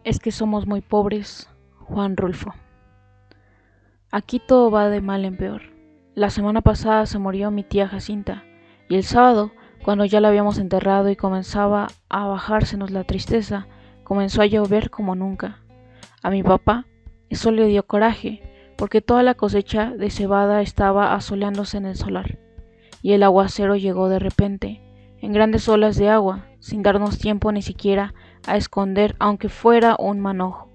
Es que somos muy pobres, Juan Rulfo. Aquí todo va de mal en peor. La semana pasada se murió mi tía Jacinta, y el sábado, cuando ya la habíamos enterrado y comenzaba a bajársenos la tristeza, comenzó a llover como nunca. A mi papá eso le dio coraje, porque toda la cosecha de cebada estaba asoleándose en el solar, y el aguacero llegó de repente, en grandes olas de agua, sin darnos tiempo ni siquiera a esconder aunque fuera un manojo.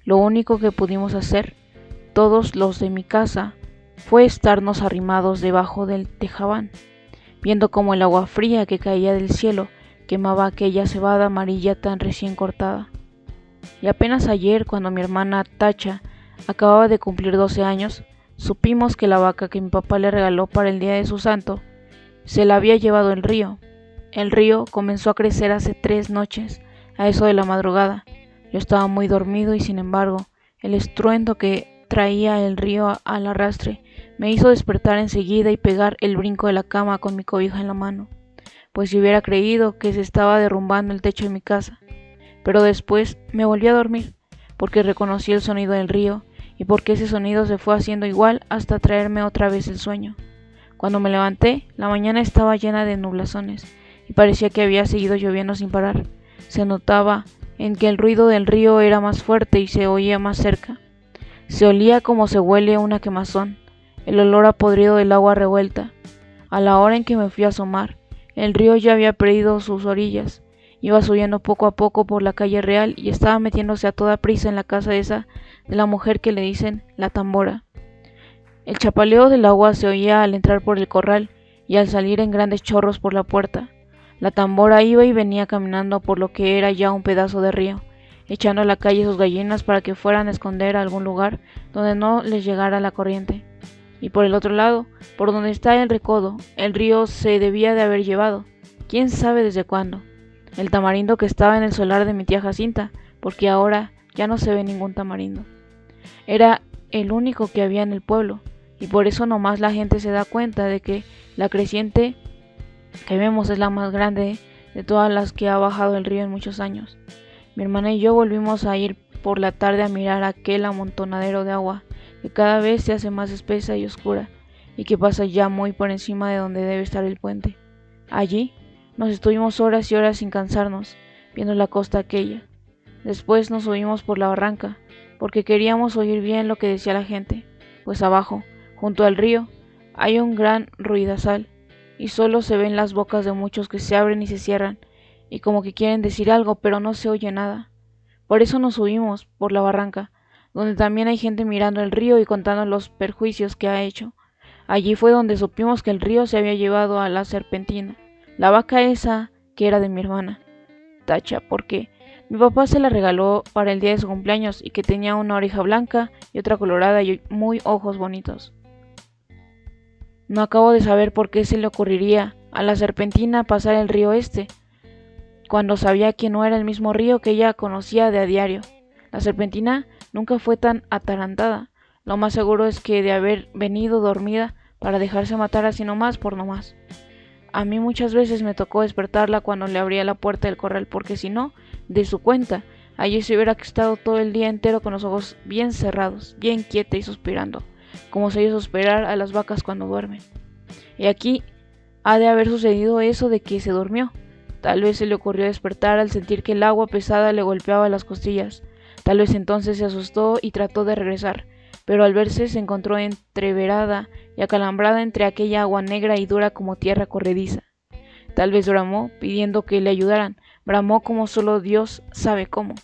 Lo único que pudimos hacer, todos los de mi casa, fue estarnos arrimados debajo del tejabán, viendo cómo el agua fría que caía del cielo quemaba aquella cebada amarilla tan recién cortada. Y apenas ayer, cuando mi hermana Tacha acababa de cumplir 12 años, supimos que la vaca que mi papá le regaló para el día de su santo se la había llevado el río. El río comenzó a crecer hace 3 noches, a eso de la madrugada. Yo estaba muy dormido y sin embargo, el estruendo que traía el río al arrastre me hizo despertar enseguida y pegar el brinco de la cama con mi cobija en la mano, pues si hubiera creído que se estaba derrumbando el techo de mi casa. Pero después me volví a dormir, porque reconocí el sonido del río y porque ese sonido se fue haciendo igual hasta traerme otra vez el sueño. Cuando me levanté, la mañana estaba llena de nublazones y parecía que había seguido lloviendo sin parar. Se notaba en que el ruido del río era más fuerte y se oía más cerca. Se olía como se huele una quemazón, el olor a podrido del agua revuelta. A la hora en que me fui a asomar, el río ya había perdido sus orillas. Iba subiendo poco a poco por la calle real y estaba metiéndose a toda prisa en la casa esa de la mujer que le dicen la tambora. El chapaleo del agua se oía al entrar por el corral y al salir en grandes chorros por la puerta. La tambora iba y venía caminando por lo que era ya un pedazo de río, echando a la calle sus gallinas para que fueran a esconder a algún lugar donde no les llegara la corriente. Y por el otro lado, por donde está el recodo, el río se debía de haber llevado, quién sabe desde cuándo, el tamarindo que estaba en el solar de mi tía Jacinta, porque ahora ya no se ve ningún tamarindo. Era el único que había en el pueblo, y por eso nomás la gente se da cuenta de que la creciente que vemos es la más grande de todas las que ha bajado el río en muchos años. Mi hermana y yo volvimos a ir por la tarde a mirar aquel amontonadero de agua que cada vez se hace más espesa y oscura y que pasa ya muy por encima de donde debe estar el puente. Allí nos estuvimos horas y horas sin cansarnos, viendo la costa aquella. Después nos subimos por la barranca, porque queríamos oír bien lo que decía la gente, pues abajo, junto al río, hay un gran ruidazal, y solo se ven las bocas de muchos que se abren y se cierran, y como que quieren decir algo, pero no se oye nada. Por eso nos subimos por la barranca, donde también hay gente mirando el río y contando los perjuicios que ha hecho. Allí fue donde supimos que el río se había llevado a la serpentina, la vaca esa que era de mi hermana Tacha, porque mi papá se la regaló para el día de su cumpleaños y que tenía una oreja blanca y otra colorada y muy ojos bonitos. No acabo de saber por qué se le ocurriría a la serpentina pasar el río este, cuando sabía que no era el mismo río que ella conocía de a diario. La serpentina nunca fue tan atarantada. Lo más seguro es que de haber venido dormida para dejarse matar así nomás por nomás. A mí muchas veces me tocó despertarla cuando le abría la puerta del corral, porque si no, de su cuenta, allí se hubiera estado todo el día entero con los ojos bien cerrados, bien quieta y suspirando, como se oye suspirar a las vacas cuando duermen. Y aquí ha de haber sucedido eso de que se durmió. Tal vez se le ocurrió despertar al sentir que el agua pesada le golpeaba las costillas. Tal vez entonces se asustó y trató de regresar, pero al verse se encontró entreverada y acalambrada entre aquella agua negra y dura como tierra corrediza. Tal vez bramó pidiendo que le ayudaran, bramó como solo Dios sabe cómo.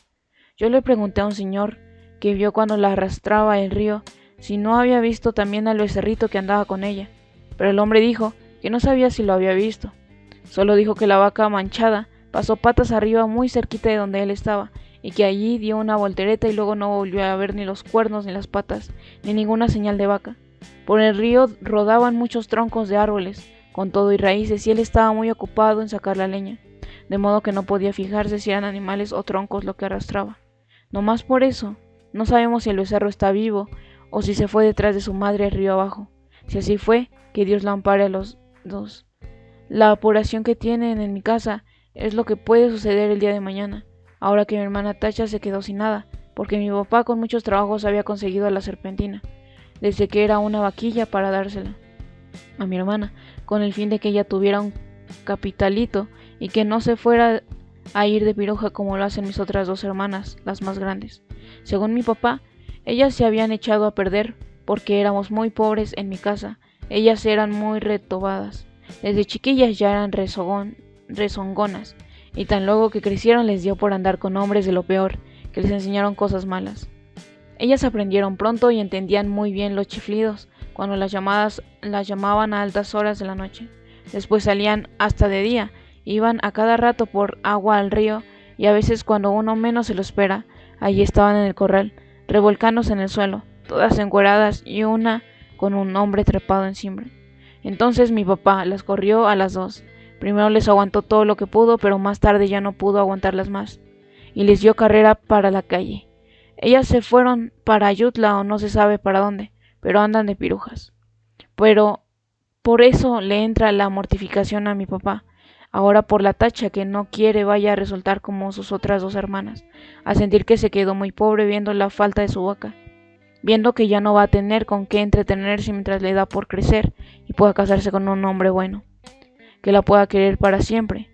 Yo le pregunté a un señor que vio cuando la arrastraba el río si no había visto también al becerrito que andaba con ella, pero el hombre dijo que no sabía si lo había visto. Solo dijo que la vaca manchada pasó patas arriba muy cerquita de donde él estaba, y que allí dio una voltereta y luego no volvió a ver ni los cuernos ni las patas, ni ninguna señal de vaca. Por el río rodaban muchos troncos de árboles, con todo y raíces, y él estaba muy ocupado en sacar la leña, de modo que no podía fijarse si eran animales o troncos lo que arrastraba. No más por eso, no sabemos si el becerro está vivo, o si se fue detrás de su madre al río abajo. Si así fue, que Dios la ampare a los dos. La apuración que tienen en mi casa es lo que puede suceder el día de mañana. ahora que mi hermana Tacha se quedó sin nada, porque mi papá con muchos trabajos había conseguido a la serpentina, desde que era una vaquilla para dársela a mi hermana, con el fin de que ella tuviera un capitalito y que no se fuera a ir de piruja como lo hacen mis otras dos hermanas, las más grandes. Según mi papá, ellas se habían echado a perder porque éramos muy pobres en mi casa. Ellas eran muy retobadas. Desde chiquillas ya eran rezongonas, y tan luego que crecieron les dio por andar con hombres de lo peor, que les enseñaron cosas malas. Ellas aprendieron pronto y entendían muy bien los chiflidos cuando las llamaban a altas horas de la noche. Después salían hasta de día, iban a cada rato por agua al río, y a veces cuando uno menos se lo espera, allí estaban en el corral, revolcándose en el suelo, todas encueradas y una con un hombre trepado encima. Entonces mi papá las corrió a las dos. Primero les aguantó todo lo que pudo, pero más tarde ya no pudo aguantarlas más, y les dio carrera para la calle. Ellas se fueron para Ayutla o no se sabe para dónde, pero andan de pirujas. Pero por eso le entra la mortificación a mi papá, ahora por la Tacha, que no quiere vaya a resultar como sus otras dos hermanas, a sentir que se quedó muy pobre viendo la falta de su vaca, viendo que ya no va a tener con qué entretenerse mientras le da por crecer y pueda casarse con un hombre bueno, que la pueda querer para siempre.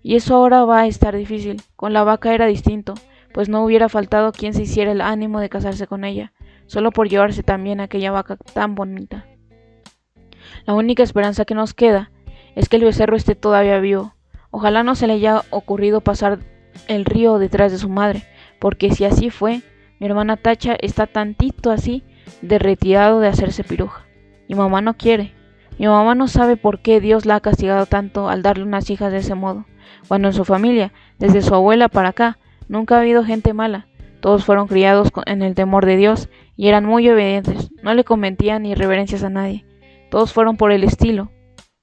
Y eso ahora va a estar difícil. Con la vaca era distinto, pues no hubiera faltado quien se hiciera el ánimo de casarse con ella, solo por llevarse también aquella vaca tan bonita. La única esperanza que nos queda es que el becerro esté todavía vivo. Ojalá no se le haya ocurrido pasar el río detrás de su madre, porque si así fue, mi hermana Tacha está tantito así de retirado de hacerse piruja. Mi mamá no quiere. Mi mamá no sabe por qué Dios la ha castigado tanto al darle unas hijas de ese modo, cuando en su familia, desde su abuela para acá, nunca ha habido gente mala. Todos fueron criados en el temor de Dios y eran muy obedientes, no le cometían ni reverencias a nadie. Todos fueron por el estilo.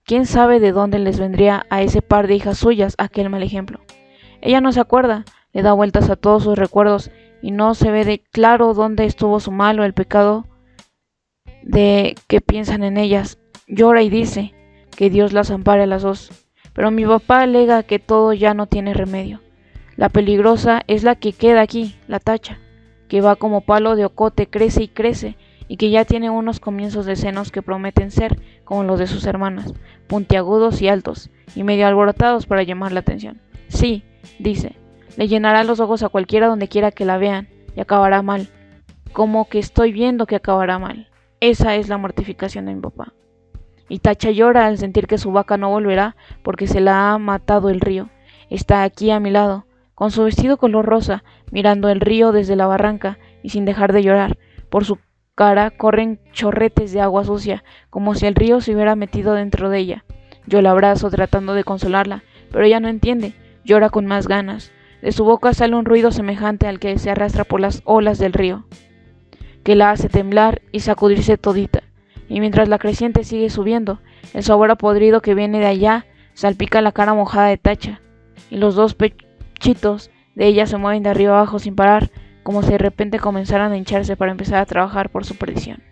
¿Quién sabe de dónde les vendría a ese par de hijas suyas aquel mal ejemplo? Ella no se acuerda, le da vueltas a todos sus recuerdos y no se ve de claro dónde estuvo su mal o el pecado de que piensan en ellas. Llora y dice que Dios las ampare a las dos, pero mi papá alega que todo ya no tiene remedio. La peligrosa es la que queda aquí, la Tacha, que va como palo de ocote, crece y crece, y que ya tiene unos comienzos de senos que prometen ser como los de sus hermanas, puntiagudos y altos, y medio alborotados para llamar la atención. Sí, dice, le llenará los ojos a cualquiera donde quiera que la vean, y acabará mal, como que estoy viendo que acabará mal. Esa es la mortificación de mi papá. Y Tacha llora al sentir que su vaca no volverá porque se la ha matado el río. Está aquí a mi lado, con su vestido color rosa, mirando el río desde la barranca y sin dejar de llorar. Por su cara corren chorretes de agua sucia, como si el río se hubiera metido dentro de ella. Yo la abrazo tratando de consolarla, pero ella no entiende, llora con más ganas. De su boca sale un ruido semejante al que se arrastra por las olas del río, que la hace temblar y sacudirse todita. Y mientras la creciente sigue subiendo, el sabor a podrido que viene de allá salpica la cara mojada de Tacha, y los dos pechitos de ella se mueven de arriba abajo sin parar, como si de repente comenzaran a hincharse para empezar a trabajar por su perdición.